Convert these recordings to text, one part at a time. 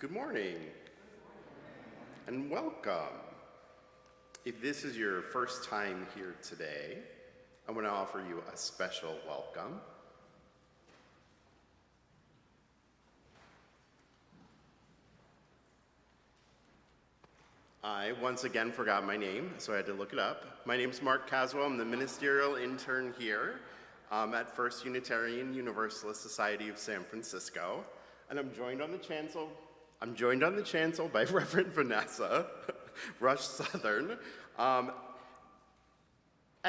Good morning and welcome. If this is your first time here today, I want to offer you a special welcome. I once again forgot my name, so I had to look it up. My name is Mark Caswell. I'm the ministerial intern here at First Unitarian Universalist Society of San Francisco, and I'm joined on the chancel by Reverend Vanessa, Rush Southern. And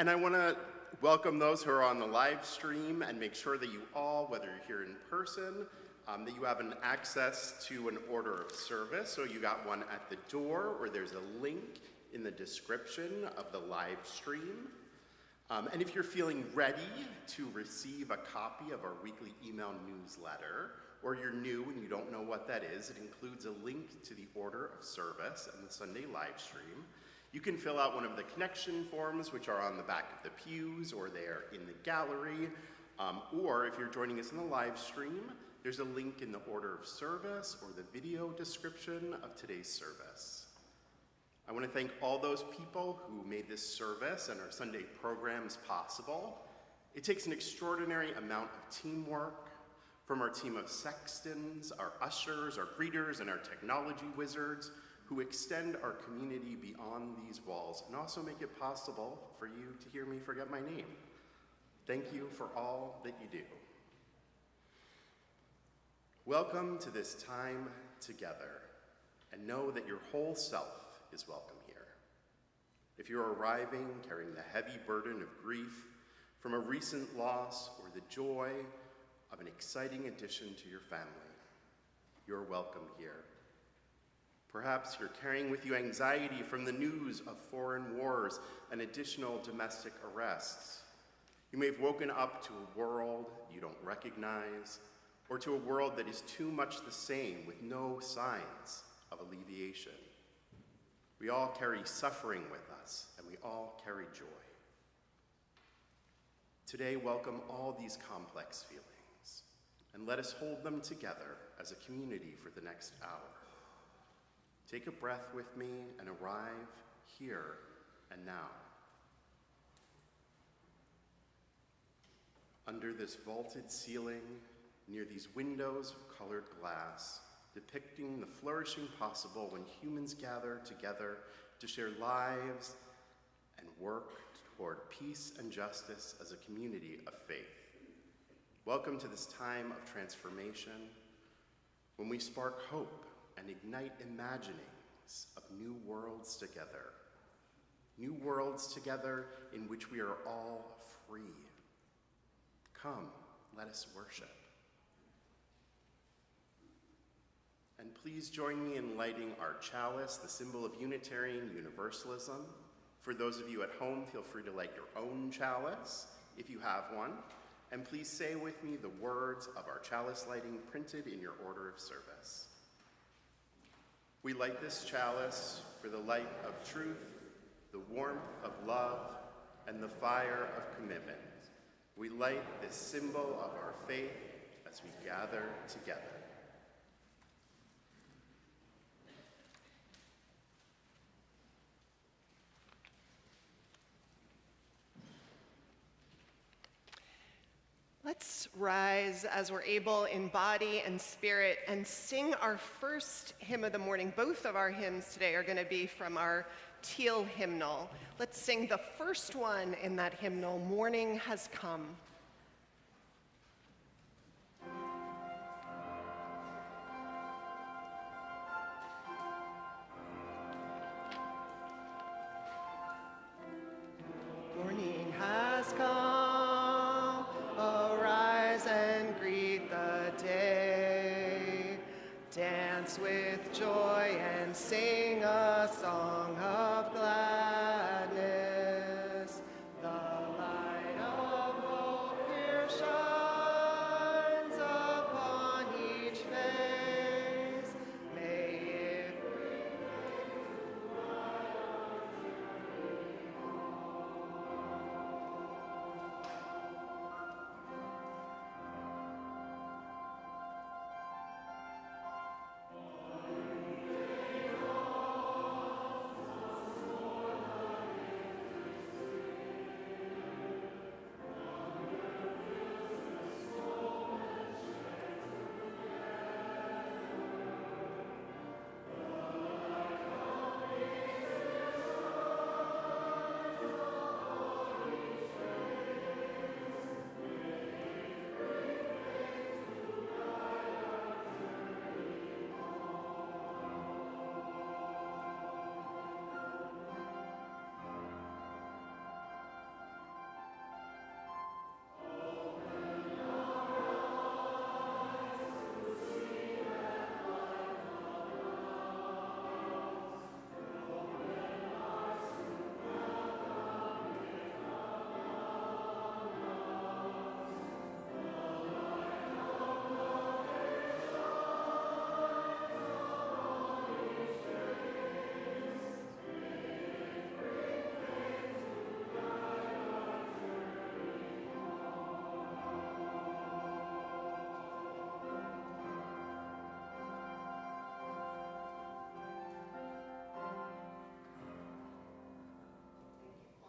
I want to welcome those who are on the live stream and make sure that you all, whether you're here in person, that you have an access to an order of service. So you got one at the door, or there's a link in the description of the live stream. And if you're feeling ready to receive a copy of our weekly email newsletter, or you're new and you don't know what that is, it includes a link to the order of service and the Sunday live stream. You can fill out one of the connection forms, which are on the back of the pews, or they're in the gallery. Or if you're joining us in the live stream, there's a link in the order of service or the video description of today's service. I want to thank all those people who made this service and our Sunday programs possible. It takes an extraordinary amount of teamwork from our team of sextons, our ushers, our greeters, and our technology wizards who extend our community beyond these walls and also make it possible for you to hear me forget my name. Thank you for all that you do. Welcome to this time together, and know that your whole self is welcome here. If you're arriving carrying the heavy burden of grief from a recent loss or the joy of an exciting addition to your family, you're welcome here. Perhaps you're carrying with you anxiety from the news of foreign wars and additional domestic arrests. You may have woken up to a world you don't recognize, or to a world that is too much the same with no signs of alleviation. We all carry suffering with us, and we all carry joy. Today, welcome all these complex feelings, and let us hold them together as a community for the next hour. Take a breath with me and arrive here and now. Under this vaulted ceiling, near these windows of colored glass, depicting the flourishing possible when humans gather together to share lives and work toward peace and justice as a community of faith. Welcome to this time of transformation, when we spark hope and ignite imaginings of new worlds together in which we are all free. Come, let us worship. And please join me in lighting our chalice, the symbol of Unitarian Universalism. For those of you at home, feel free to light your own chalice if you have one. And please say with me the words of our chalice lighting printed in your order of service. We light this chalice for the light of truth, the warmth of love, and the fire of commitment. We light this symbol of our faith as we gather together. Let's rise as we're able in body and spirit and sing our first hymn of the morning. Both of our hymns today are going to be from our teal hymnal. Let's sing the first one in that hymnal, Morning Has Come. Morning has come, arise and greet the day. Dance with joy and sing a song of gladness. The light of hope here shines upon each face. May it bring you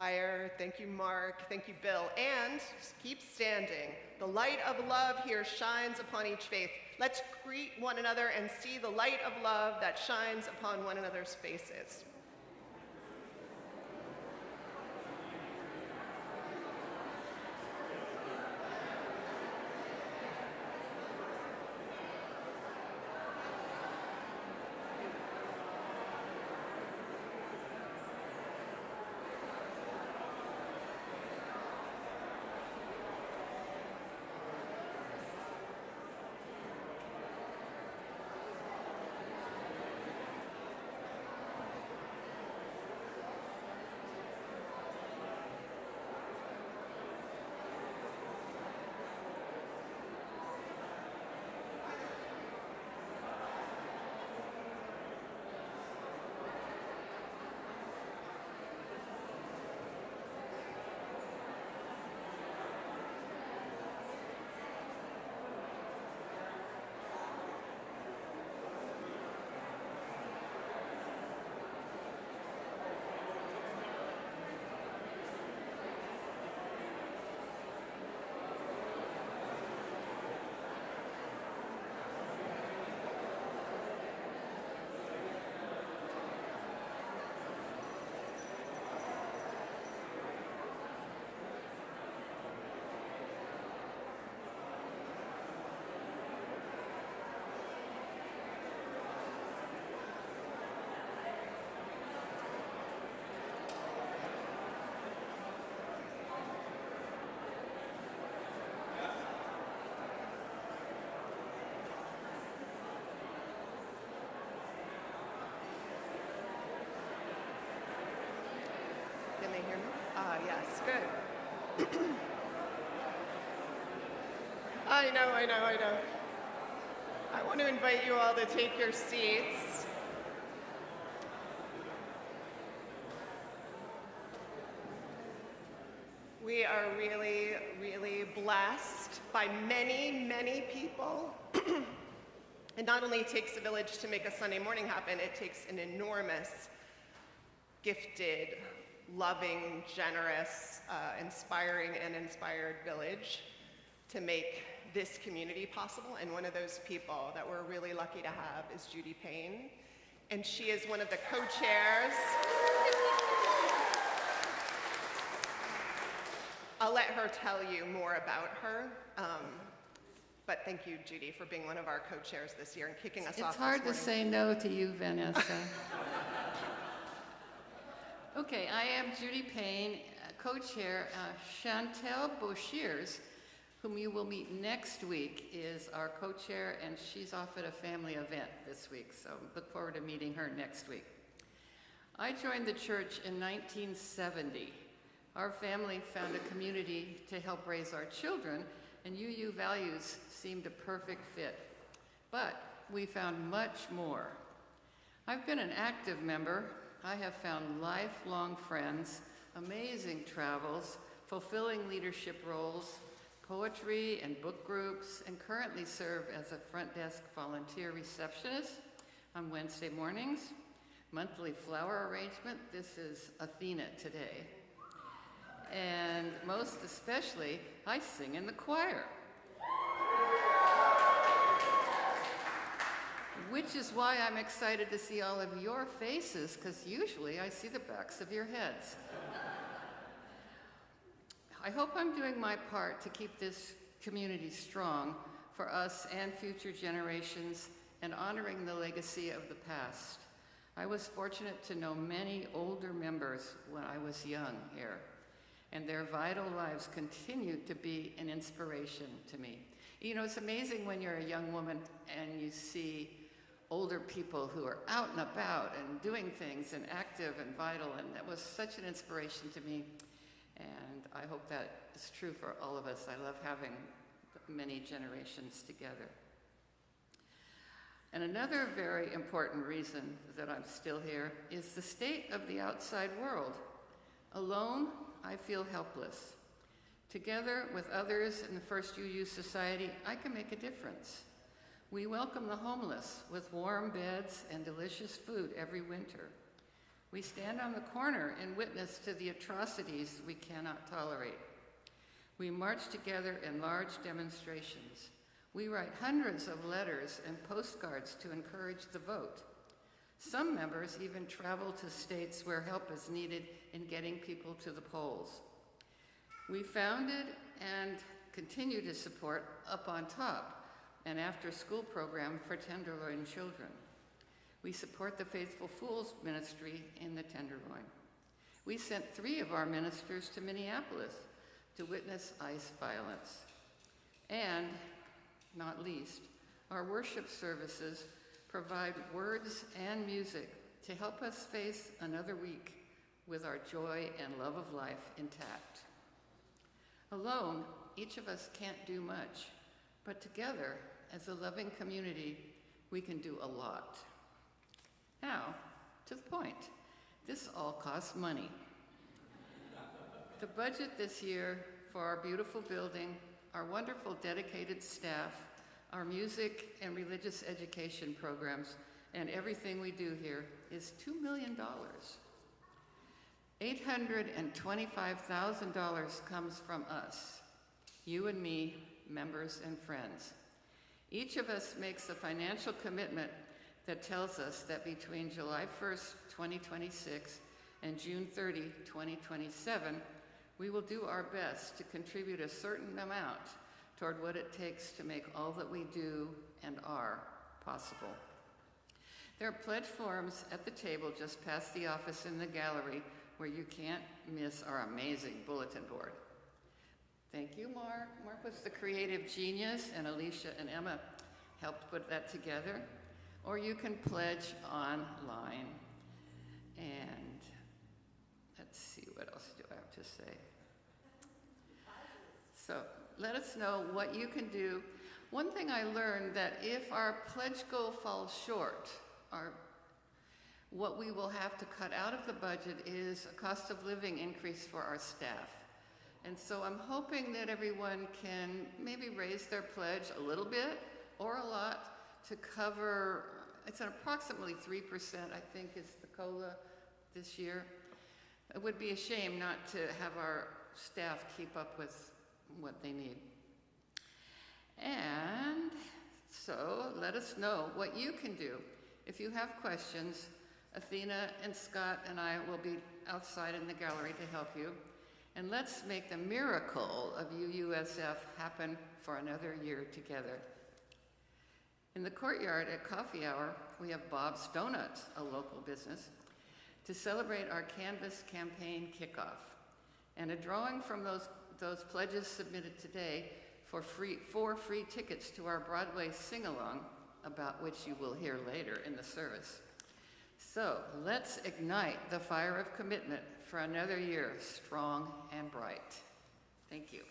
choir. Thank you, Mark. Thank you, Bill. And just keep standing. The light of love here shines upon each faith. Let's greet one another and see the light of love that shines upon one another's faces. Can they hear me? Yes, good. I know. I want to invite you all to take your seats. We are really, really blessed by many, many people. It not only takes a village to make a Sunday morning happen, it takes an enormous, gifted, loving, generous, inspiring, and inspired village to make this community possible. And one of those people that we're really lucky to have is Judy Payne. And she is one of the co-chairs. I'll let her tell you more about her. But thank you, Judy, for being one of our co-chairs this year and kicking us off It's hard to this morning. say no to you, Vanessa. Okay, I am Judy Payne, co-chair. Chantel Boshiers, whom you will meet next week, is our co-chair, and she's off at a family event this week, so look forward to meeting her next week. I joined the church in 1970. Our family found a community to help raise our children, and UU values seemed a perfect fit. But we found much more. I've been an active member. I have found lifelong friends, amazing travels, fulfilling leadership roles, poetry and book groups, and currently serve as a front desk volunteer receptionist on Wednesday mornings, monthly flower arrangement. This is Athena today. And most especially, I sing in the choir. Which is why I'm excited to see all of your faces, because usually I see the backs of your heads. I hope I'm doing my part to keep this community strong for us and future generations and honoring the legacy of the past. I was fortunate to know many older members when I was young here, and their vital lives continue to be an inspiration to me. You know, it's amazing when you're a young woman and you see older people who are out and about and doing things and active and vital, and that was such an inspiration to me. And I hope that is true for all of us. I love having many generations together. And another very important reason that I'm still here is the state of the outside world. Alone, I feel helpless. Together with others in the First UU Society, I can make a difference. We welcome the homeless with warm beds and delicious food every winter. We stand on the corner and witness to the atrocities we cannot tolerate. We march together in large demonstrations. We write hundreds of letters and postcards to encourage the vote. Some members even travel to states where help is needed in getting people to the polls. We founded and continue to support Up on Top, an after-school program for Tenderloin children. We support the Faithful Fools ministry in the Tenderloin. We sent 3 of our ministers to Minneapolis to witness ICE violence. And, not least, our worship services provide words and music to help us face another week with our joy and love of life intact. Alone, each of us can't do much, but together, as a loving community, we can do a lot. Now, to the point, this all costs money. The budget this year for our beautiful building, our wonderful dedicated staff, our music and religious education programs, and everything we do here is $2 million. $825,000 comes from us, you and me, members and friends. Each of us makes a financial commitment that tells us that between July 1st, 2026 and June 30, 2027, we will do our best to contribute a certain amount toward what it takes to make all that we do and are possible. There are pledge forms at the table just past the office in the gallery where you can't miss our amazing bulletin board. Thank you, Mark. Mark was the creative genius, and Alicia and Emma helped put that together. Or you can pledge online. And let's see, what else do I have to say? So let us know what you can do. One thing I learned that if our pledge goal falls short, what we will have to cut out of the budget is a cost of living increase for our staff. And so I'm hoping that everyone can maybe raise their pledge a little bit or a lot to cover, it's an approximately 3%, I think, is the COLA this year. It would be a shame not to have our staff keep up with what they need. And so let us know what you can do. If you have questions, Athena and Scott and I will be outside in the gallery to help you. And let's make the miracle of UUSF happen for another year together. In the courtyard at coffee hour, we have Bob's Donuts, a local business, to celebrate our Canvas campaign kickoff. And a drawing from those pledges submitted today for 4 free tickets to our Broadway sing-along, about which you will hear later in the service. So let's ignite the fire of commitment for another year, strong and bright. Thank you.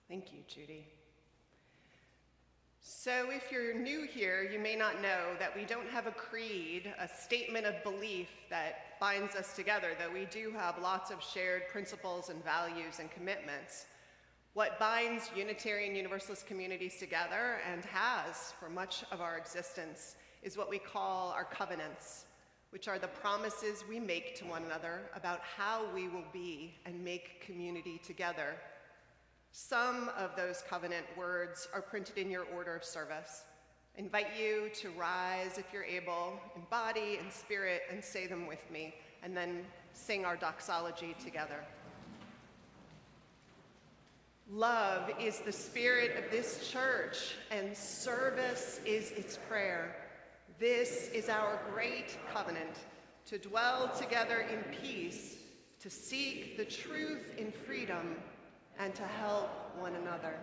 Thank you, Judy. So if you're new here, you may not know that we don't have a creed, a statement of belief that binds us together, though we do have lots of shared principles and values and commitments. What binds Unitarian Universalist communities together, and has for much of our existence, is what we call our covenants, which are the promises we make to one another about how we will be and make community together. Some of those covenant words are printed in your order of service. I invite you to rise if you're able, in body and spirit, and say them with me, and then sing our doxology together. Love is the spirit of this church, and service is its prayer. This is our great covenant, to dwell together in peace, to seek the truth in freedom, and to help one another.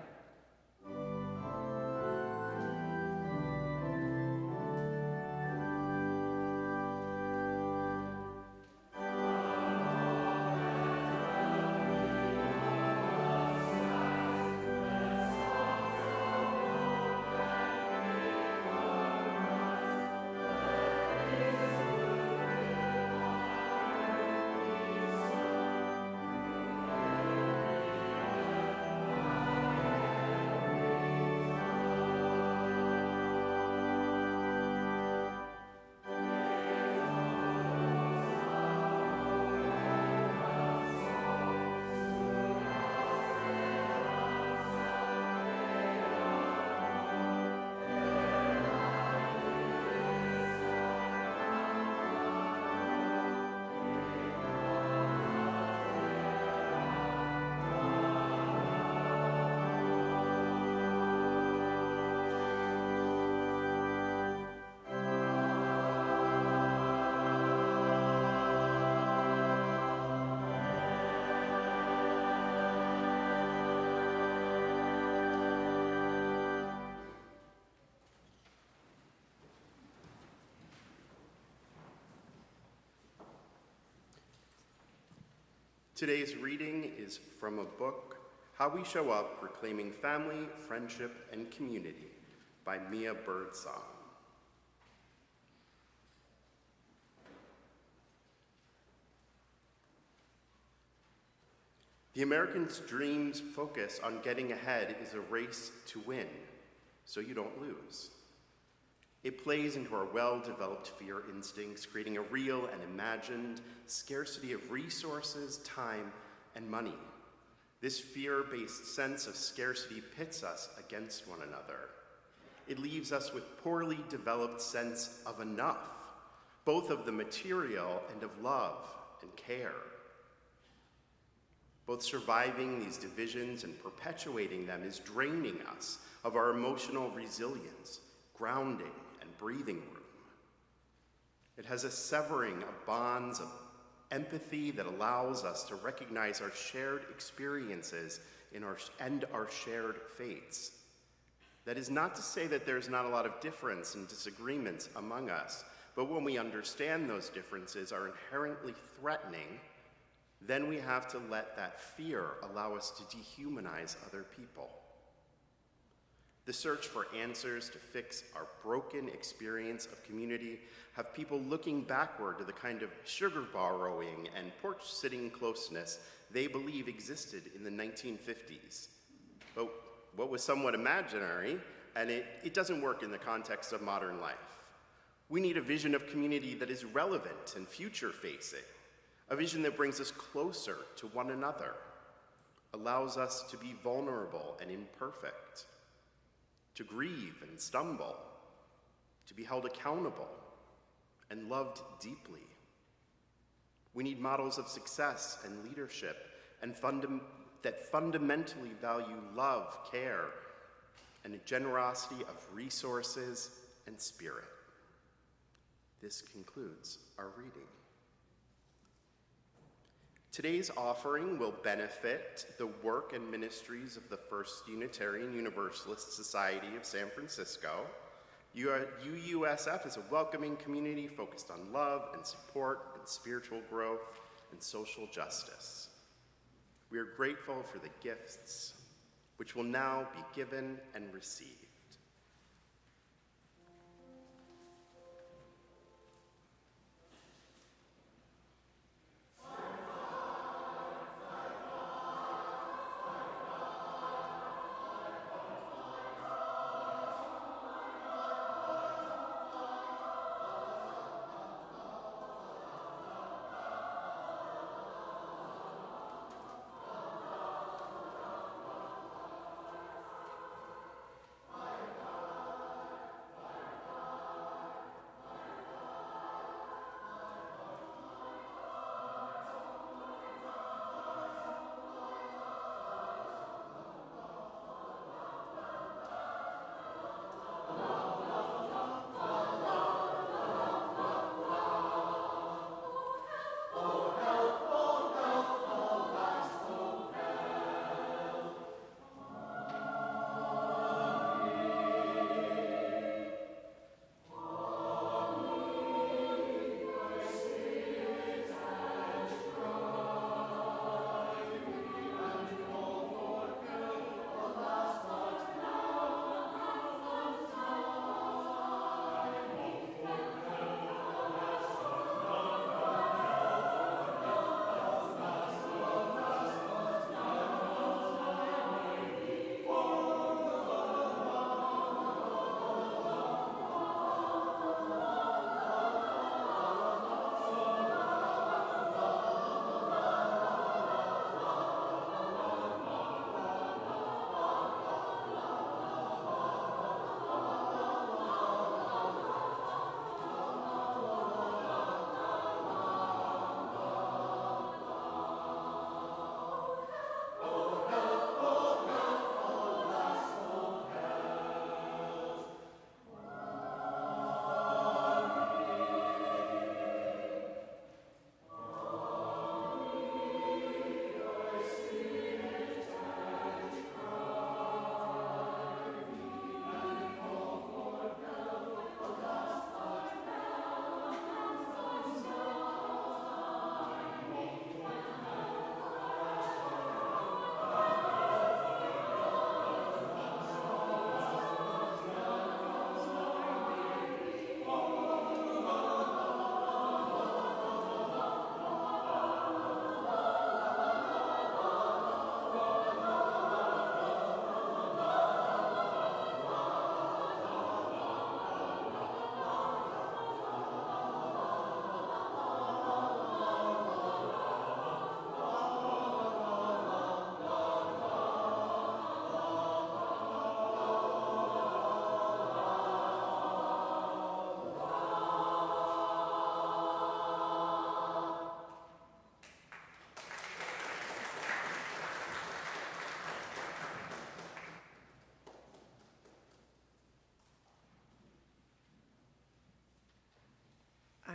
Today's reading is from a book, How We Show Up, Reclaiming Family, Friendship, and Community by Mia Birdsong. The American's dream's focus on getting ahead is a race to win, so you don't lose. It plays into our well-developed fear instincts, creating a real and imagined scarcity of resources, time, and money. This fear-based sense of scarcity pits us against one another. It leaves us with poorly developed sense of enough, both of the material and of love and care. Both surviving these divisions and perpetuating them is draining us of our emotional resilience, grounding, and breathing room. It has a severing of bonds of empathy that allows us to recognize our shared experiences and our shared fates. That is not to say that there's not a lot of difference and disagreements among us, but when we understand those differences are inherently threatening, then we have to let that fear allow us to dehumanize other people. The search for answers to fix our broken experience of community have people looking backward to the kind of sugar borrowing and porch-sitting closeness they believe existed in the 1950s. But what was somewhat imaginary, and it doesn't work in the context of modern life. We need a vision of community that is relevant and future-facing, a vision that brings us closer to one another, allows us to be vulnerable and imperfect, to grieve and stumble, to be held accountable and loved deeply. We need models of success and leadership that fundamentally value love, care, and a generosity of resources and spirit. This concludes our reading. Today's offering will benefit the work and ministries of the First Unitarian Universalist Society of San Francisco. UUSF is a welcoming community focused on love and support and spiritual growth and social justice. We are grateful for the gifts which will now be given and received.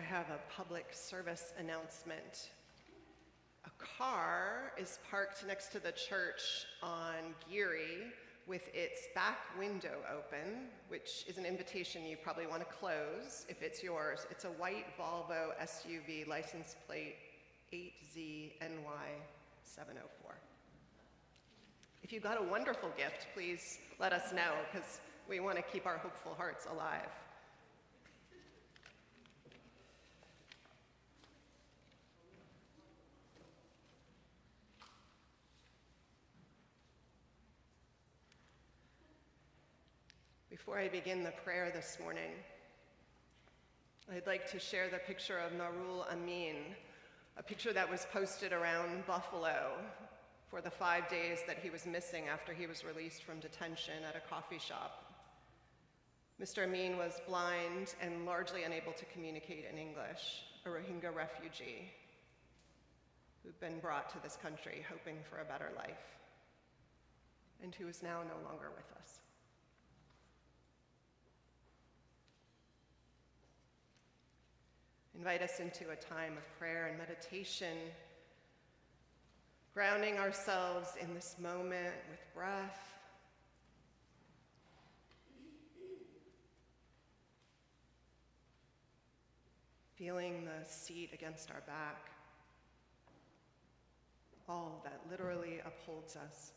have a public service announcement. A car is parked next to the church on Geary with its back window open, which is an invitation you probably want to close if it's yours. It's a white Volvo SUV license plate 8ZNY704. If you got a wonderful gift, please let us know, because we want to keep our hopeful hearts alive. Before I begin the prayer this morning, I'd like to share the picture of Narul Amin, a picture that was posted around Buffalo for the 5 days that he was missing after he was released from detention at a coffee shop. Mr. Amin was blind and largely unable to communicate in English, a Rohingya refugee who'd been brought to this country hoping for a better life, and who is now no longer with us. Invite us into a time of prayer and meditation, grounding ourselves in this moment with breath, feeling the seat against our back, all that literally upholds us.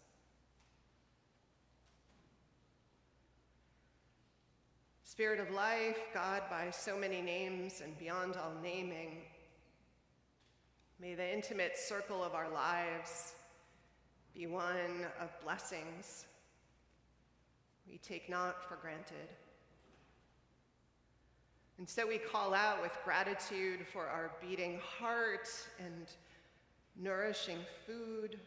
Spirit of life, God by so many names and beyond all naming, may the intimate circle of our lives be one of blessings we take not for granted. And so we call out with gratitude for our beating heart and nourishing food,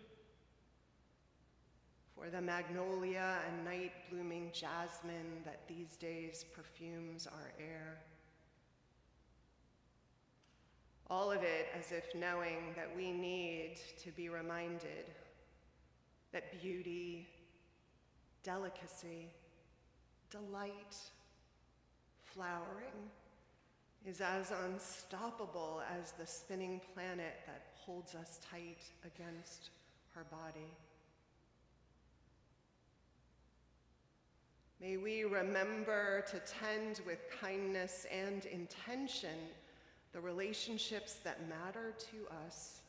for the magnolia and night-blooming jasmine that these days perfumes our air. All of it as if knowing that we need to be reminded that beauty, delicacy, delight, flowering is as unstoppable as the spinning planet that holds us tight against her body. May we remember to tend with kindness and intention the relationships that matter to us,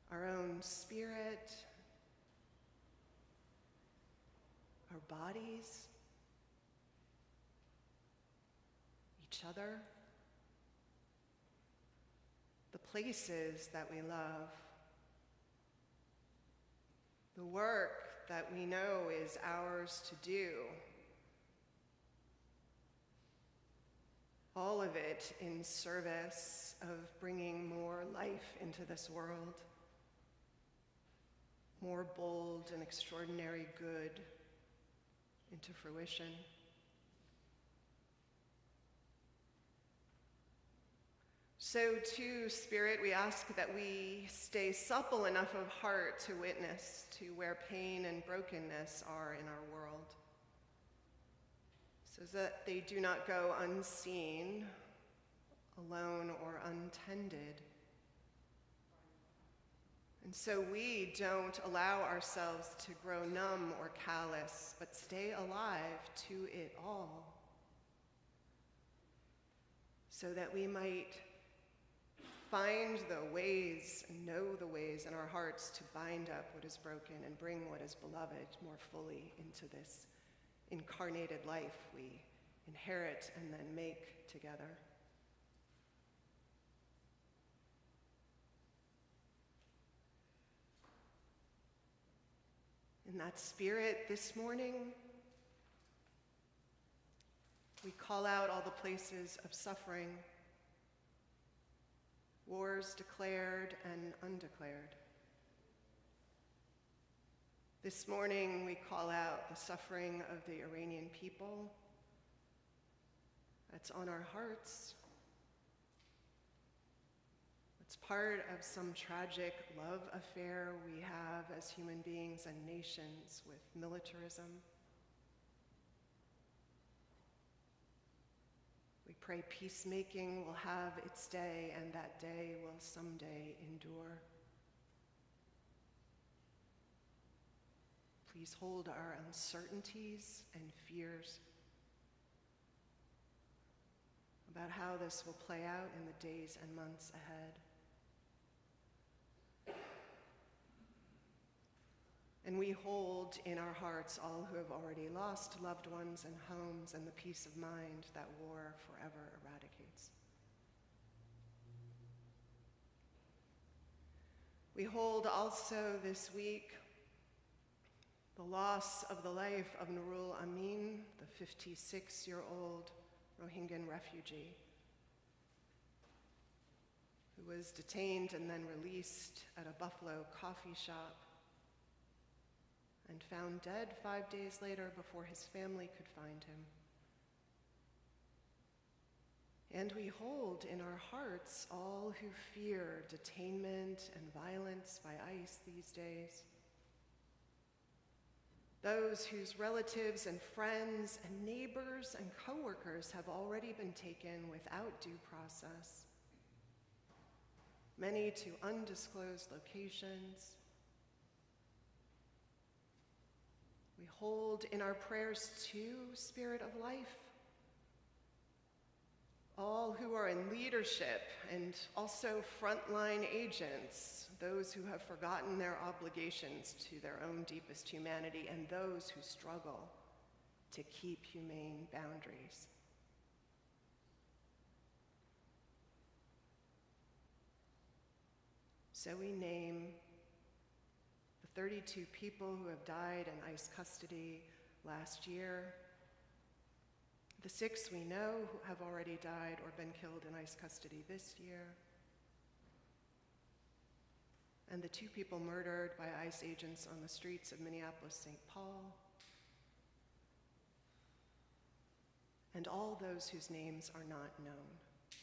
our own spirit, our bodies, each other, the places that we love, the work that we know is ours to do. All of it in service of bringing more life into this world, more bold and extraordinary good into fruition. So too, Spirit, we ask that we stay supple enough of heart to witness to where pain and brokenness are in our world, so that they do not go unseen, alone, or untended. And so we don't allow ourselves to grow numb or callous, but stay alive to it all, so that we might find the ways and know the ways in our hearts to bind up what is broken and bring what is beloved more fully into this incarnated life we inherit and then make together. In that spirit, this morning, we call out all the places of suffering, wars declared and undeclared. This morning, we call out the suffering of the Iranian people. That's on our hearts. It's part of some tragic love affair we have as human beings and nations with militarism. We pray peacemaking will have its day, and that day will someday endure. Please hold our uncertainties and fears about how this will play out in the days and months ahead. And we hold in our hearts all who have already lost loved ones and homes and the peace of mind that war forever eradicates. We hold also this week the loss of the life of Nurul Amin, the 56-year-old Rohingya refugee who was detained and then released at a Buffalo coffee shop and found dead 5 days later before his family could find him. And we hold in our hearts all who fear detainment and violence by ICE these days. Those whose relatives and friends and neighbors and coworkers have already been taken without due process, many to undisclosed locations. We hold in our prayers too, Spirit of Life, all who are in leadership and also frontline agents, those who have forgotten their obligations to their own deepest humanity, and those who struggle to keep humane boundaries. So we name the 32 people who have died in ICE custody last year, the 6 we know who have already died or been killed in ICE custody this year, and the 2 people murdered by ICE agents on the streets of Minneapolis-St. Paul, and all those whose names are not known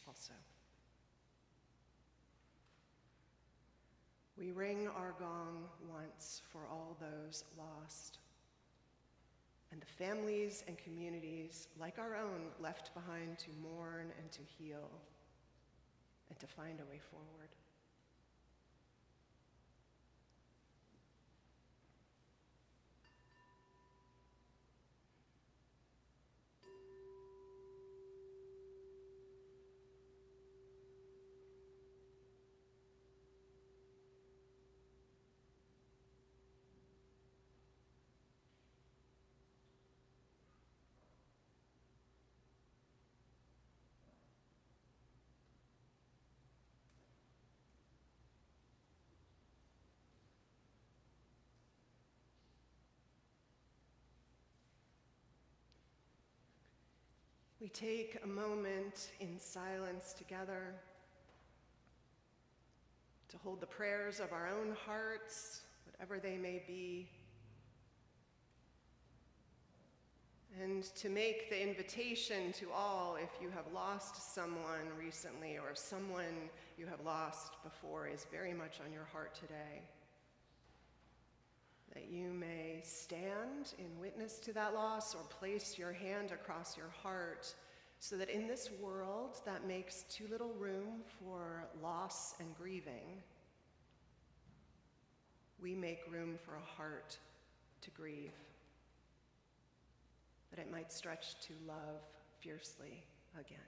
also. We ring our gong once for all those lost, and the families and communities like our own left behind to mourn and to heal and to find a way forward. We take a moment in silence together to hold the prayers of our own hearts, whatever they may be, and to make the invitation to all, if you have lost someone recently or someone you have lost before is very much on your heart today, that you may stand in witness to that loss or place your hand across your heart so that in this world that makes too little room for loss and grieving, we make room for a heart to grieve, that it might stretch to love fiercely again.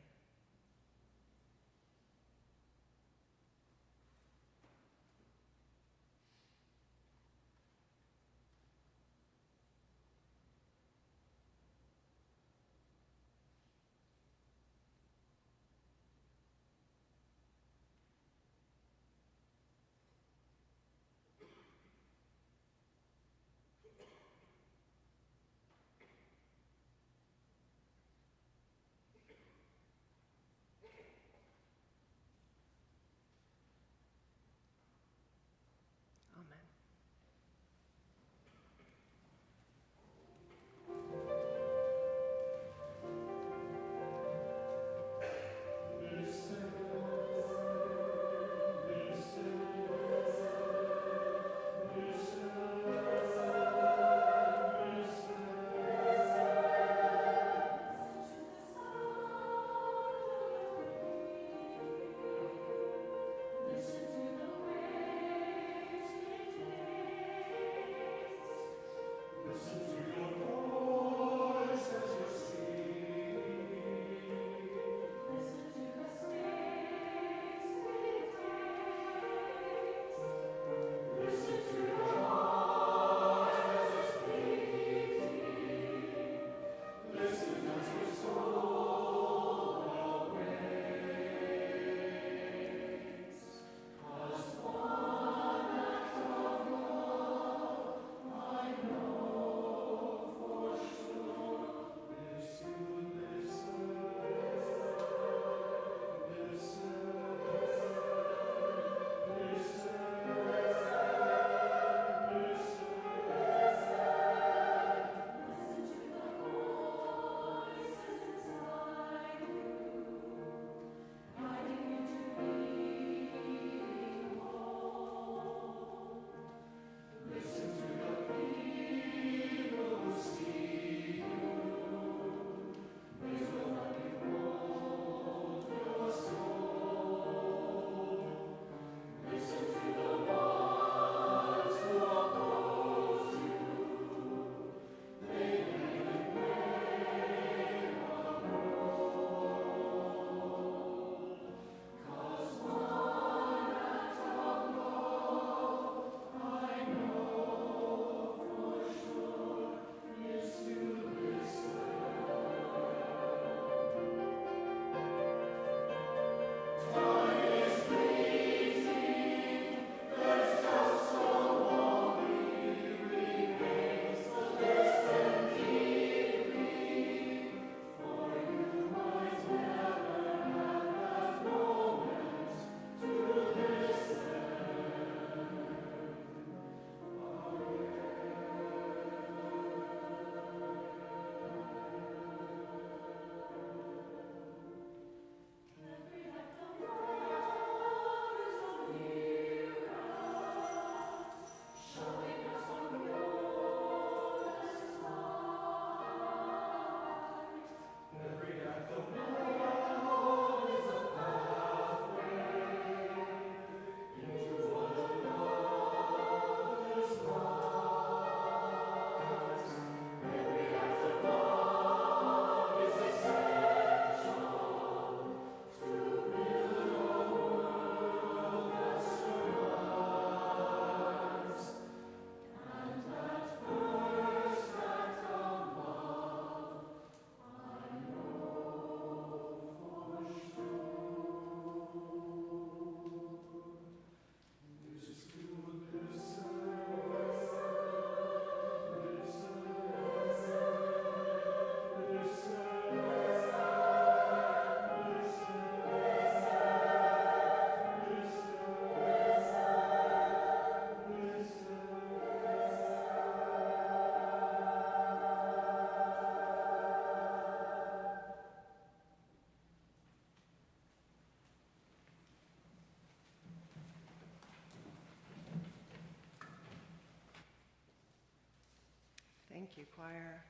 Thank you, choir.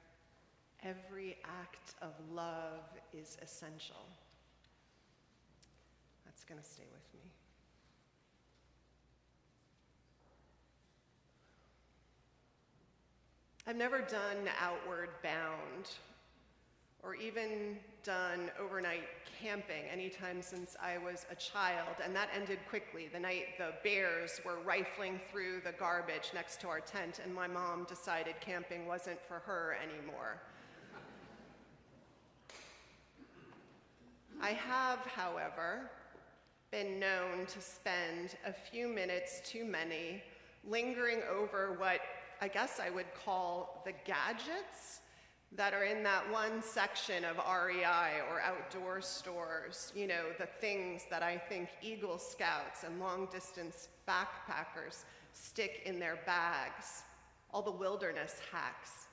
Every act of love is essential. That's going to stay with me. I've never done Outward Bound or even done overnight camping anytime since I was a child, and that ended quickly the night the bears were rifling through the garbage next to our tent and my mom decided camping wasn't for her anymore. I have, however, been known to spend a few minutes too many lingering over what I guess I would call the gadgets that are in that one section of REI or outdoor stores. You know, the things that I think Eagle Scouts and long-distance backpackers stick in their bags, all the wilderness hacks.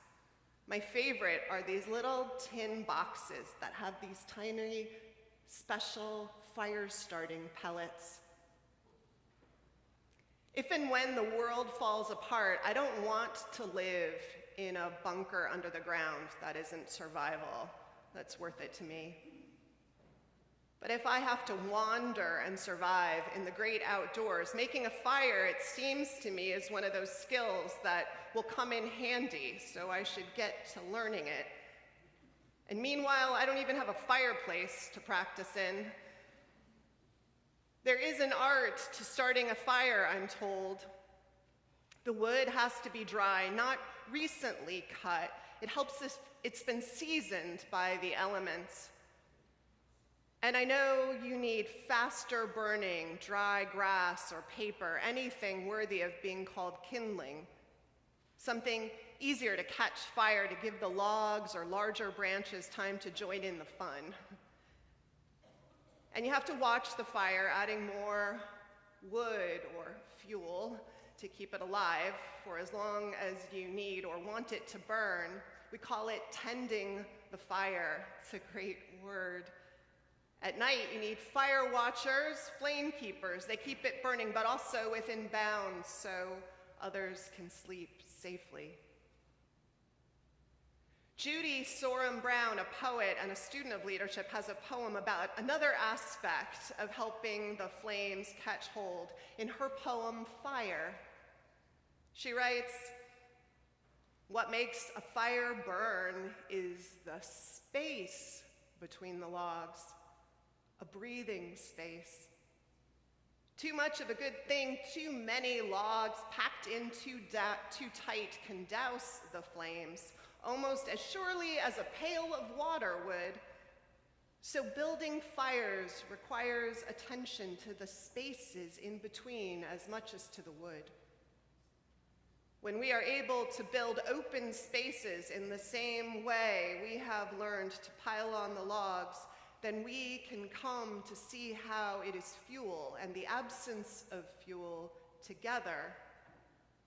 My favorite are these little tin boxes that have these tiny, special fire-starting pellets. If and when the world falls apart, I don't want to live in a bunker under the ground. That isn't survival. That's worth it to me. But if I have to wander and survive in the great outdoors, making a fire, it seems to me, is one of those skills that will come in handy, so I should get to learning it. And meanwhile, I don't even have a fireplace to practice in. There is an art to starting a fire, I'm told. The wood has to be dry, not recently cut. It helps if it's been seasoned by the elements. And I know you need faster burning, dry grass or paper, anything worthy of being called kindling. Something easier to catch fire to give the logs or larger branches time to join in the fun. And you have to watch the fire, adding more wood or fuel to keep it alive for as long as you need or want it to burn. We call it tending the fire. It's a great word. At night, you need fire watchers, flame keepers. They keep it burning, but also within bounds so others can sleep safely. Judy Sorum Brown, a poet and a student of leadership, has a poem about another aspect of helping the flames catch hold. In her poem, Fire, she writes, "What makes a fire burn is the space between the logs, a breathing space. Too much of a good thing, too many logs packed in too tight can douse the flames, almost as surely as a pail of water would. So building fires requires attention to the spaces in between as much as to the wood. When we are able to build open spaces in the same way we have learned to pile on the logs, then we can come to see how it is fuel and the absence of fuel together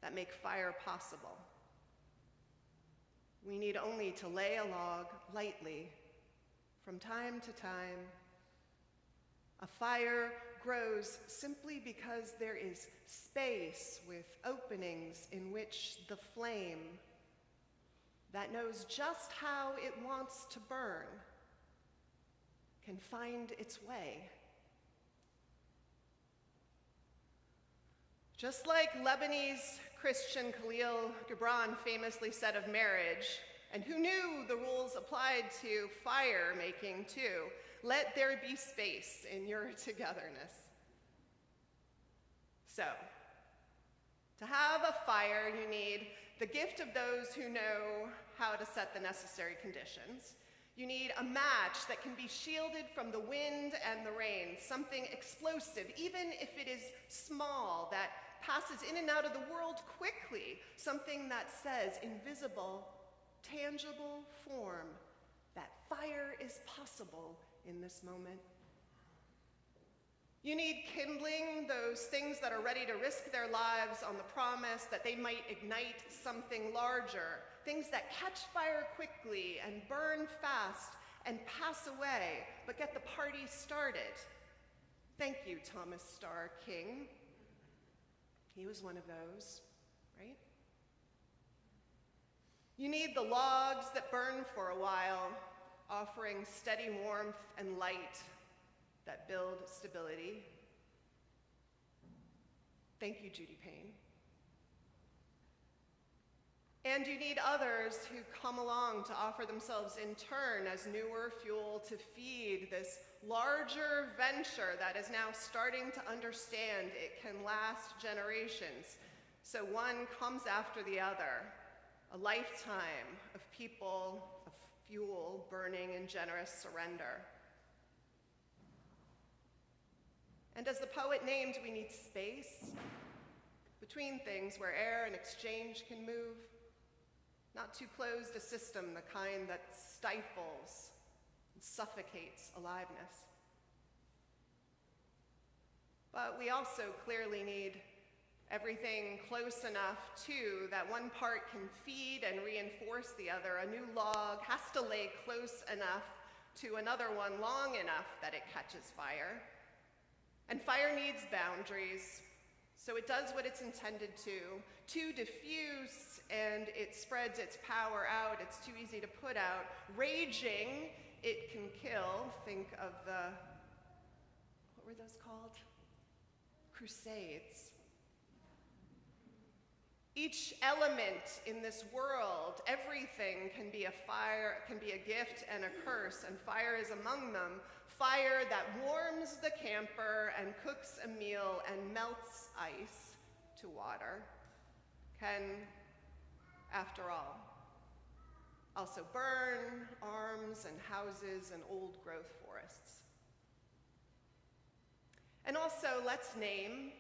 that make fire possible. We need only to lay a log lightly from time to time. A fire grows simply because there is space with openings in which the flame that knows just how it wants to burn can find its way. Just like Lebanese Christian Khalil Gibran famously said of marriage, and who knew the rules applied to fire making too, let there be space in your togetherness. So, to have a fire, you need the gift of those who know how to set the necessary conditions. You need a match that can be shielded from the wind and the rain, something explosive, even if it is small, that passes in and out of the world quickly, something that says invisible, tangible form that fire is possible in this moment. You need kindling, those things that are ready to risk their lives on the promise that they might ignite something larger, things that catch fire quickly and burn fast and pass away, but get the party started. Thank you, Thomas Starr King. He was one of those, right? You need the logs that burn for a while, offering steady warmth and light that build stability. Thank you, Judy Payne. And you need others who come along to offer themselves in turn as newer fuel to feed this larger venture that is now starting to understand it can last generations. So one comes after the other, a lifetime of people, of fuel burning in generous surrender. And as the poet named, we need space between things where air and exchange can move. Not too closed a system, the kind that stifles and suffocates aliveness. But we also clearly need everything close enough, too, that one part can feed and reinforce the other. A new log has to lay close enough to another one long enough that it catches fire. And fire needs boundaries, so it does what it's intended to diffuse, and it spreads its power out. It's too easy to put out. Raging, it can kill. Think of what were those called? Crusades. Each element in this world, everything can be a fire, can be a gift and a curse, and fire is among them. Fire that warms the camper and cooks a meal and melts ice to water can, after all, also burn arms and houses and old-growth forests. And also, let's name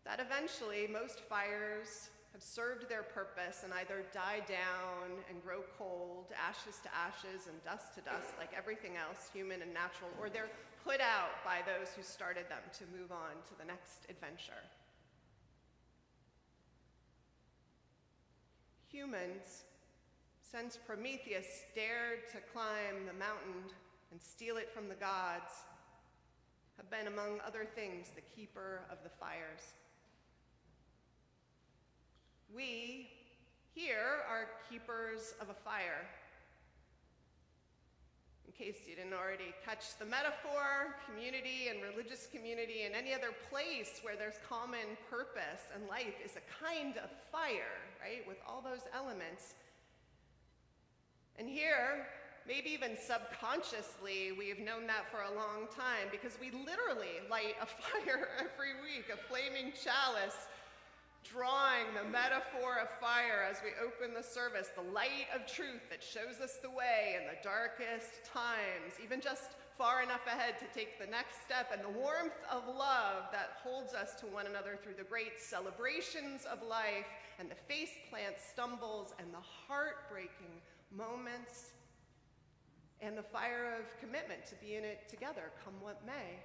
that eventually most fires have served their purpose and either die down and grow cold, ashes to ashes and dust to dust, like everything else, human and natural, or they're put out by those who started them to move on to the next adventure. Humans, since Prometheus dared to climb the mountain and steal it from the gods, have been, among other things, the keeper of the fires. We, here, are keepers of a fire. In case you didn't already catch the metaphor, community and religious community and any other place where there's common purpose and life is a kind of fire, right, with all those elements. And here, maybe even subconsciously, we've known that for a long time because we literally light a fire every week, a flaming chalice, drawing the metaphor of fire as we open the service, the light of truth that shows us the way in the darkest times, even just far enough ahead to take the next step, and the warmth of love that holds us to one another through the great celebrations of life and the faceplant stumbles and the heartbreaking moments and the fire of commitment to be in it together, come what may.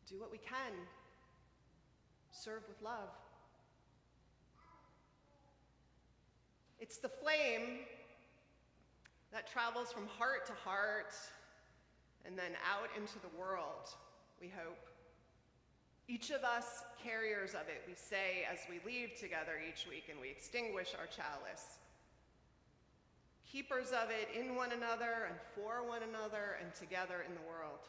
Do what we can. Serve with love. It's the flame that travels from heart to heart and then out into the world, we hope. Each of us carriers of it, we say as we leave together each week and we extinguish our chalice. Keepers of it in one another and for one another and together in the world.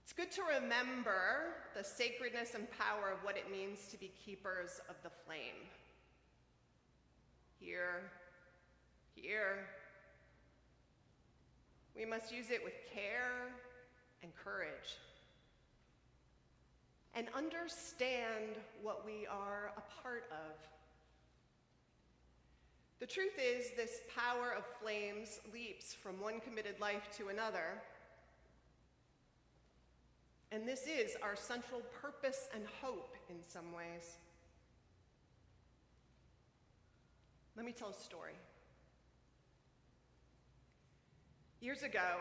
It's good to remember the sacredness and power of what it means to be keepers of the flame. Here. We must use it with care and courage. And understand what we are a part of. The truth is, this power of flames leaps from one committed life to another. And this is our central purpose and hope in some ways. Let me tell a story. Years ago,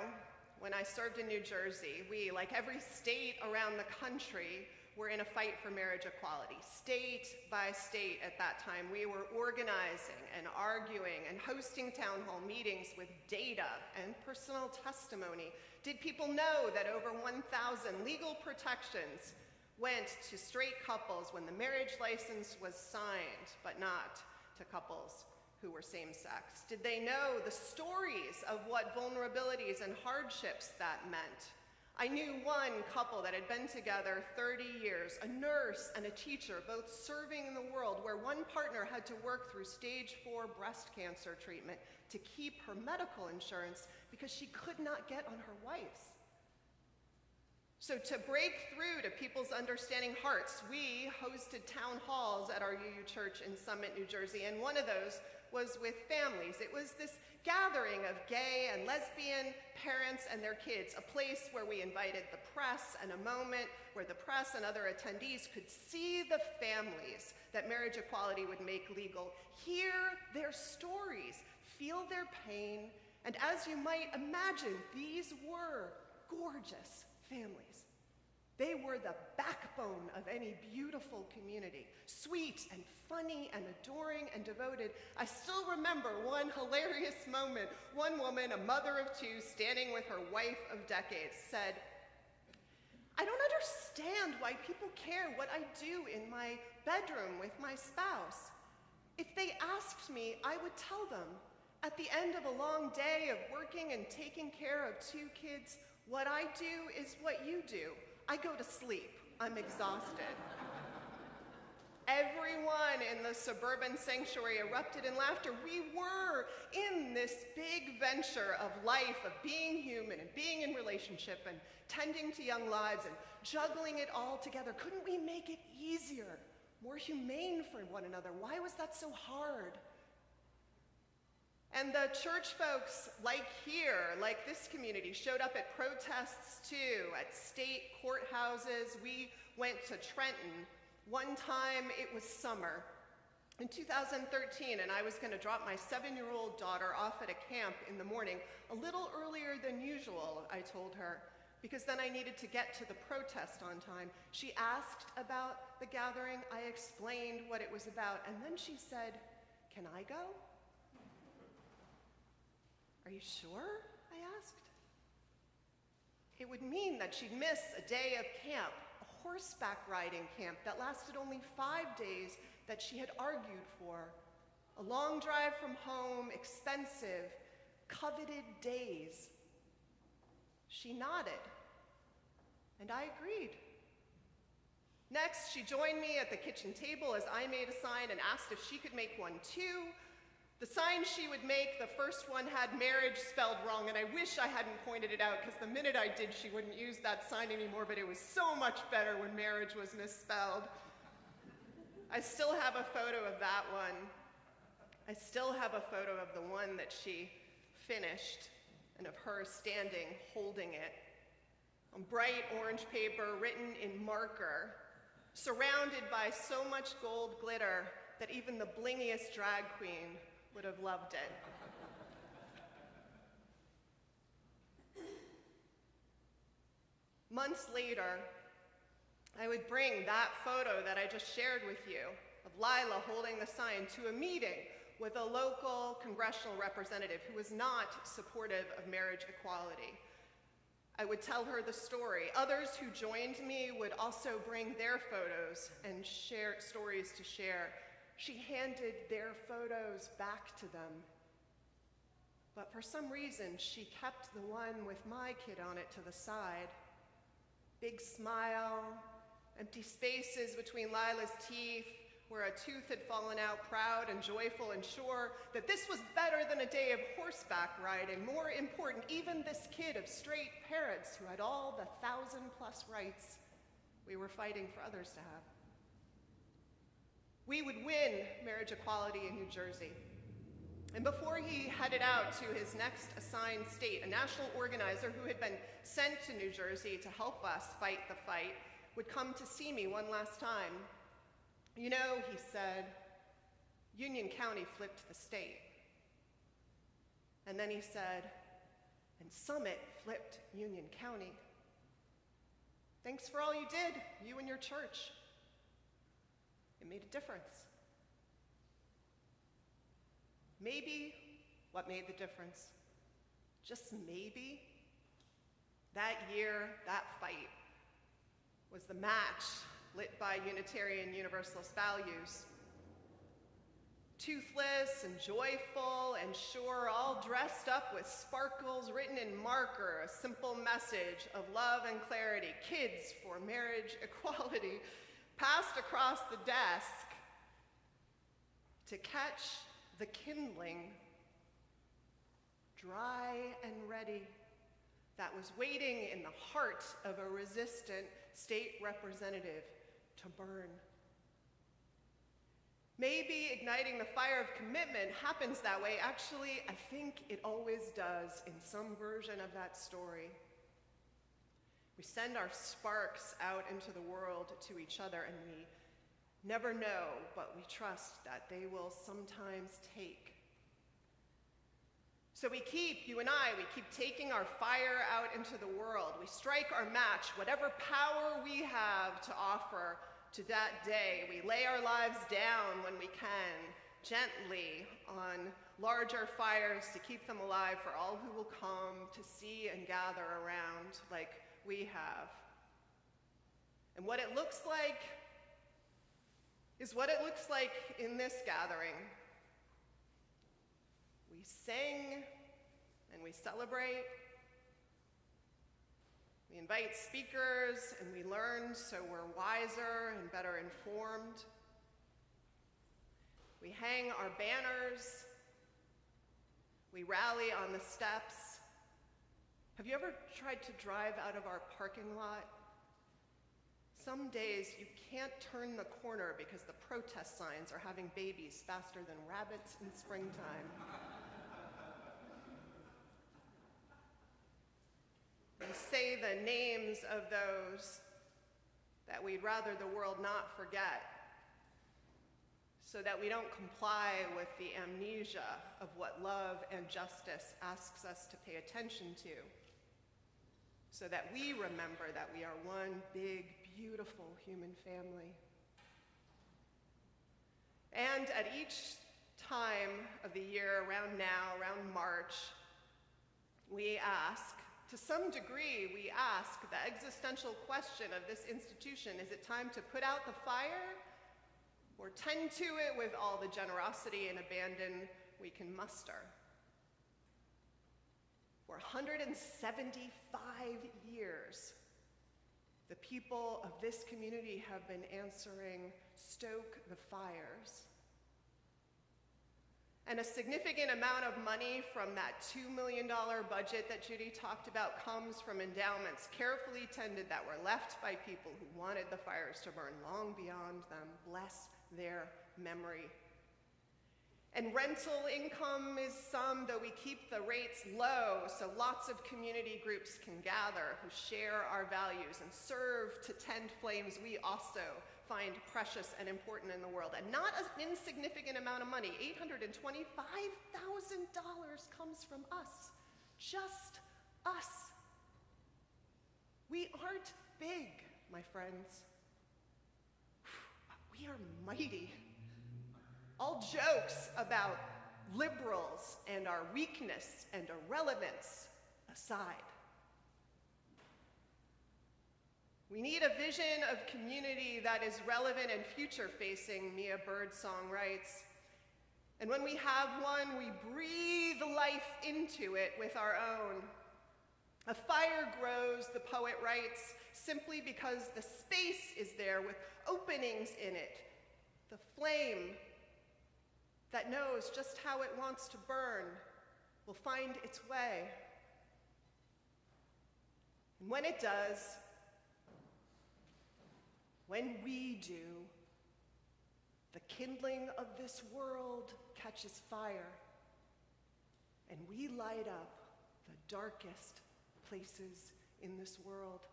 when I served in New Jersey, we, like every state around the country, were in a fight for marriage equality. State by state at that time, we were organizing and arguing and hosting town hall meetings with data and personal testimony. Did people know that over 1,000 legal protections went to straight couples when the marriage license was signed, but not to couples who were same-sex? Did they know the stories of what vulnerabilities and hardships that meant? I knew one couple that had been together 30 years, a nurse and a teacher, both serving in the world, where one partner had to work through stage 4 breast cancer treatment to keep her medical insurance because she could not get on her wife's. So to break through to people's understanding hearts, we hosted town halls at our UU church in Summit, New Jersey, and one of those was with families. It was this gathering of gay and lesbian parents and their kids, a place where we invited the press, and a moment where the press and other attendees could see the families that marriage equality would make legal, hear their stories, feel their pain, and as you might imagine, these were gorgeous families. They were the backbone of any beautiful community, sweet and funny and adoring and devoted. I still remember one hilarious moment. One woman, a mother of 2, standing with her wife of decades, said, "I don't understand why people care what I do in my bedroom with my spouse. If they asked me, I would tell them. At the end of a long day of working and taking care of 2 kids, what I do is what you do. I go to sleep. I'm exhausted." Everyone in the suburban sanctuary erupted in laughter. We were in this big venture of life, of being human and being in relationship and tending to young lives and juggling it all together. Couldn't we make it easier, more humane for one another? Why was that so hard? And the church folks, like here, like this community, showed up at protests too, at state courthouses. We went to Trenton. One time it was summer in 2013, and I was going to drop my 7-year-old daughter off at a camp in the morning, a little earlier than usual, I told her, because then I needed to get to the protest on time. She asked about the gathering. I explained what it was about, and then she said, "Can I go?" "Are you sure?" I asked. It would mean that she'd miss a day of camp, a horseback riding camp that lasted only 5 days that she had argued for. A long drive from home, expensive, coveted days. She nodded, and I agreed. Next, she joined me at the kitchen table as I made a sign and asked if she could make one too. The sign she would make, the first one had marriage spelled wrong, and I wish I hadn't pointed it out, because the minute I did, she wouldn't use that sign anymore, but it was so much better when marriage was misspelled. I still have a photo of that one. I still have a photo of the one that she finished, and of her standing, holding it, on bright orange paper, written in marker, surrounded by so much gold glitter that even the blingiest drag queen would have loved it. Months later, I would bring that photo that I just shared with you of Lila holding the sign to a meeting with a local congressional representative who was not supportive of marriage equality. I would tell her the story. Others who joined me would also bring their photos and share stories to share. She handed their photos back to them. But for some reason, she kept the one with my kid on it to the side. Big smile, empty spaces between Lila's teeth, where a tooth had fallen out, proud and joyful and sure that this was better than a day of horseback riding. More important, even this kid of straight parents who had all the 1,000+ rights we were fighting for others to have. We would win marriage equality in New Jersey. And before he headed out to his next assigned state, a national organizer who had been sent to New Jersey to help us fight the fight would come to see me one last time. "You know," he said, "Union County flipped the state." And then he said, "And Summit flipped Union County. Thanks for all you did, you and your church. It made a difference." Maybe what made the difference, just maybe, that year, that fight, was the match lit by Unitarian Universalist values. Toothless and joyful and sure, all dressed up with sparkles written in marker, a simple message of love and clarity, kids for marriage equality, passed across the desk to catch the kindling, dry and ready, that was waiting in the heart of a resistant state representative to burn. Maybe igniting the fire of commitment happens that way. Actually, I think it always does in some version of that story. We send our sparks out into the world to each other, and we never know, but we trust that they will sometimes take. So we keep taking our fire out into the world. We strike our match, whatever power we have to offer to that day. We lay our lives down when we can, gently on larger fires to keep them alive for all who will come to see and gather around like we have. And what it looks like is what it looks like in this gathering. We sing and we celebrate. We invite speakers and we learn so we're wiser and better informed. We hang our banners. We rally on the steps. Have you ever tried to drive out of our parking lot? Some days you can't turn the corner because the protest signs are having babies faster than rabbits in springtime. We say the names of those that we'd rather the world not forget, so that we don't comply with the amnesia of what love and justice asks us to pay attention to, so that we remember that we are one big, beautiful human family. And at each time of the year, around now, around March, we ask, to some degree, we ask the existential question of this institution: is it time to put out the fire or tend to it with all the generosity and abandon we can muster? For 175 years, the people of this community have been answering, "Stoke the fires." And a significant amount of money from that $2 million budget that Judy talked about comes from endowments carefully tended that were left by people who wanted the fires to burn long beyond them. Bless their memory. And rental income is some, though we keep the rates low so lots of community groups can gather who share our values and serve to tend flames we also find precious and important in the world. And not an insignificant amount of money, $825,000 comes from us, just us. We aren't big, my friends, but we are mighty. All jokes about liberals and our weakness and irrelevance aside. We need a vision of community that is relevant and future-facing, Mia Birdsong writes. And when we have one, we breathe life into it with our own. A fire grows, the poet writes, simply because the space is there with openings in it. The flame that knows just how it wants to burn will find its way. And when it does, when we do, the kindling of this world catches fire, and we light up the darkest places in this world.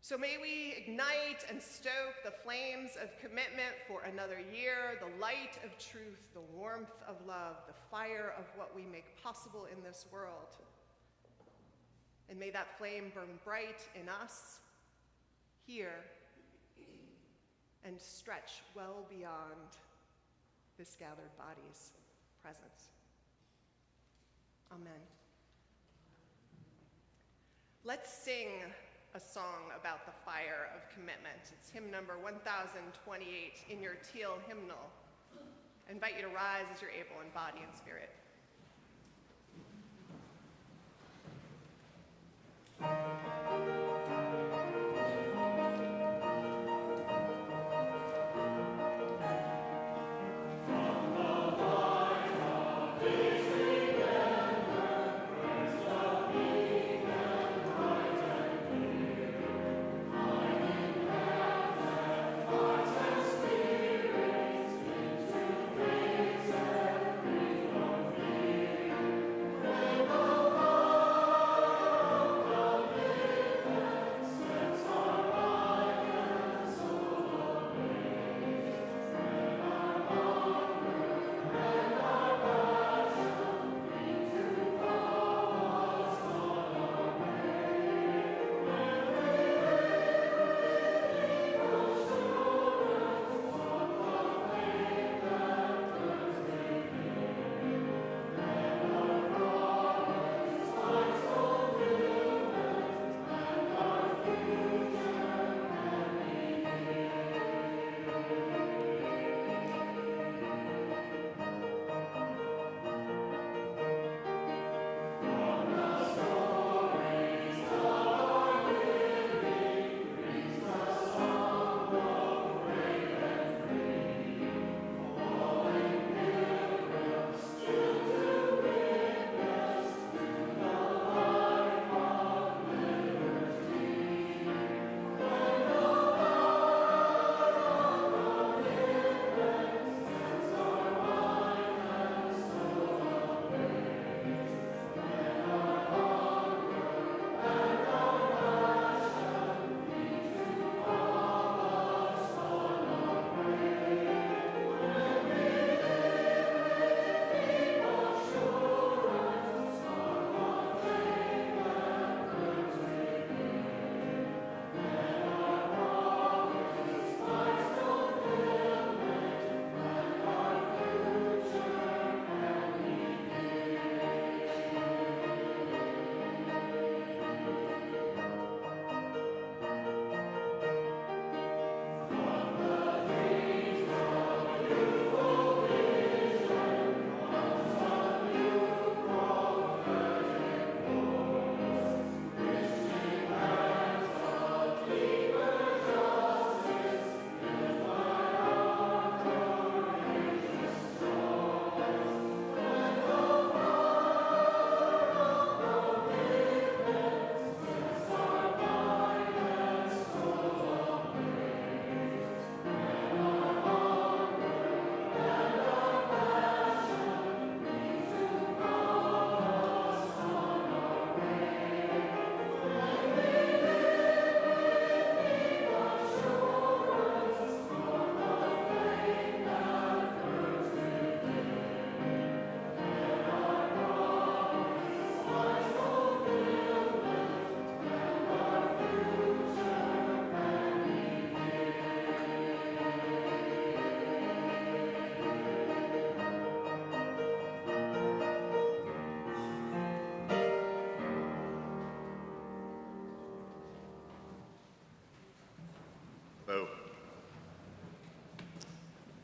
So may we ignite and stoke the flames of commitment for another year, the light of truth, the warmth of love, the fire of what we make possible in this world. And may that flame burn bright in us, here, and stretch well beyond this gathered body's presence. Amen. Let's sing a song about the fire of commitment. It's hymn number 1028 in your teal hymnal. I invite you to rise as you're able in body and spirit.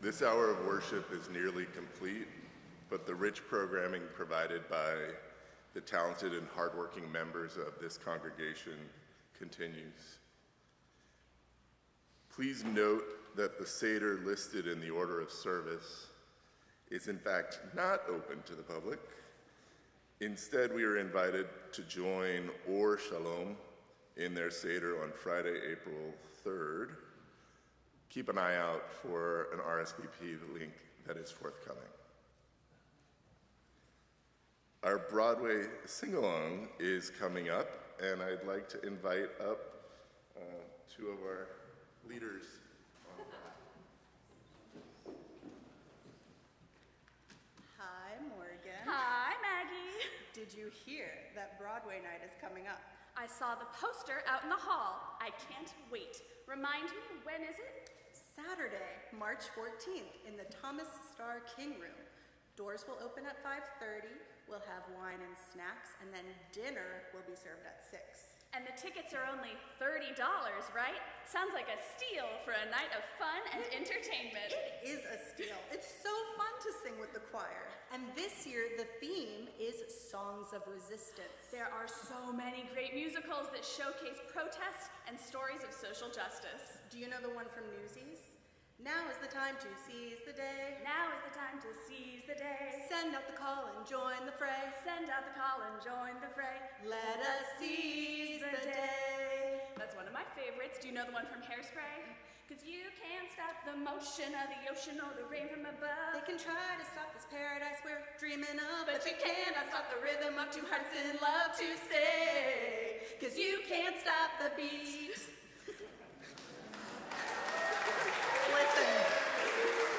This hour of worship is nearly complete, but the rich programming provided by the talented and hardworking members of this congregation continues. Please note that the Seder listed in the order of service is in fact not open to the public. Instead, we are invited to join Or Shalom in their Seder on Friday, April 3rd. Keep an eye out for an RSVP link that is forthcoming. Our Broadway sing-along is coming up, and I'd like to invite up two of our leaders. Hi, Morgan. Hi, Maggie. Did you hear that Broadway night is coming up? I saw the poster out in the hall. I can't wait. Remind me, when is it? Saturday, March 14th in the Thomas Starr King Room. Doors will open at 5:30. We'll have wine and snacks, and then dinner will be served at 6. And the tickets are only $30, right? Sounds like a steal for a night of fun and entertainment. It is a steal. It's so fun to sing with the choir. And this year, the theme is Songs of Resistance. There are so many great musicals that showcase protest and stories of social justice. Do you know the one from Newsies? Now is the time to seize the day. Now is the time to seize the day. Send out the call and join the fray. Send out the call and join the fray. Let us seize the day. That's one of my favorites. Do you know the one from Hairspray? 'Cause you can't stop the motion of the ocean or the rain from above. They can try to stop this paradise we're dreaming of, But you cannot stop the rhythm of two hearts in love to stay. 'Cause you can't stop the beat. Listen,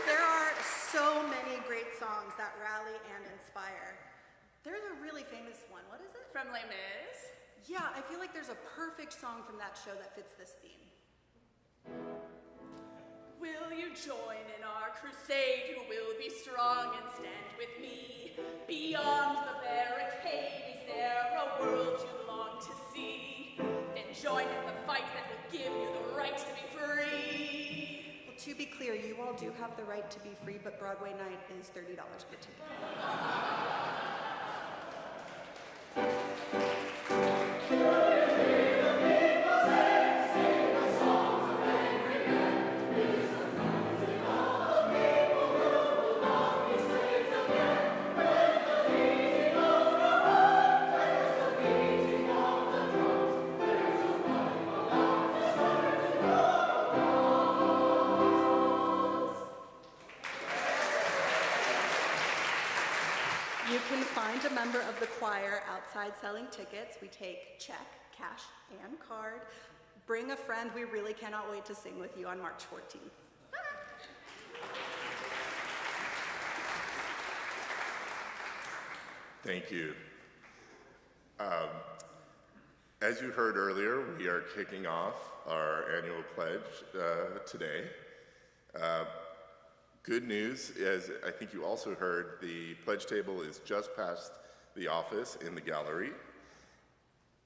there are so many great songs that rally and inspire. There's a really famous one. What is it? From Les Mis. Yeah, I feel like there's a perfect song from that show that fits this theme. Will you join in our crusade? Who will be strong and stand with me? Beyond the barricade, is there a world you long to see? Then join in the fight that will give you the right to be free. Well, to be clear, you all do have the right to be free, but Broadway night is $30 per ticket. You can find a member of the choir outside selling tickets. We take check, cash, and card. Bring a friend. We really cannot wait to sing with you on March 14th. Thank you. As you heard earlier, we are kicking off our annual pledge today. Good news, as I think you also heard, the pledge table is just past the office in the gallery.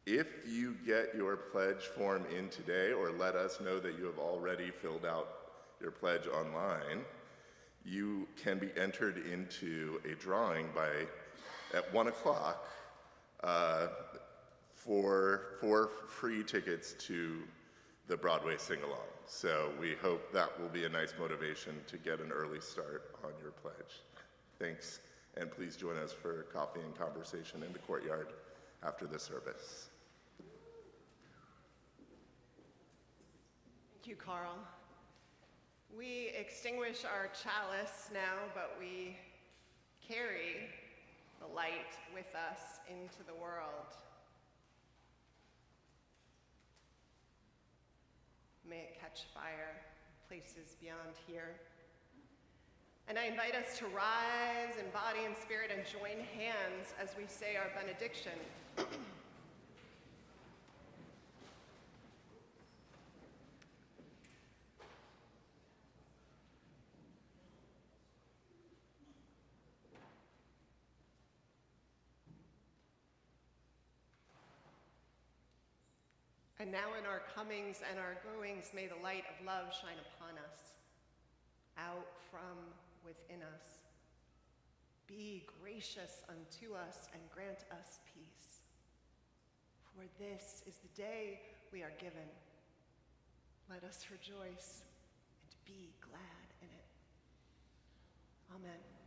If you get your pledge form in today, or let us know that you have already filled out your pledge online, you can be entered into a drawing at 1 o'clock for 4 free tickets to the Broadway sing-along. So we hope that will be a nice motivation to get an early start on your pledge. Thanks, and please join us for coffee and conversation in the courtyard after the service. Thank you, Carl. We extinguish our chalice now, but we carry the light with us into the world. May it catch fire places beyond here. And I invite us to rise in body and spirit and join hands as we say our benediction. And now in our comings and our goings, may the light of love shine upon us, out from within us. Be gracious unto us and grant us peace. For this is the day we are given. Let us rejoice and be glad in it. Amen.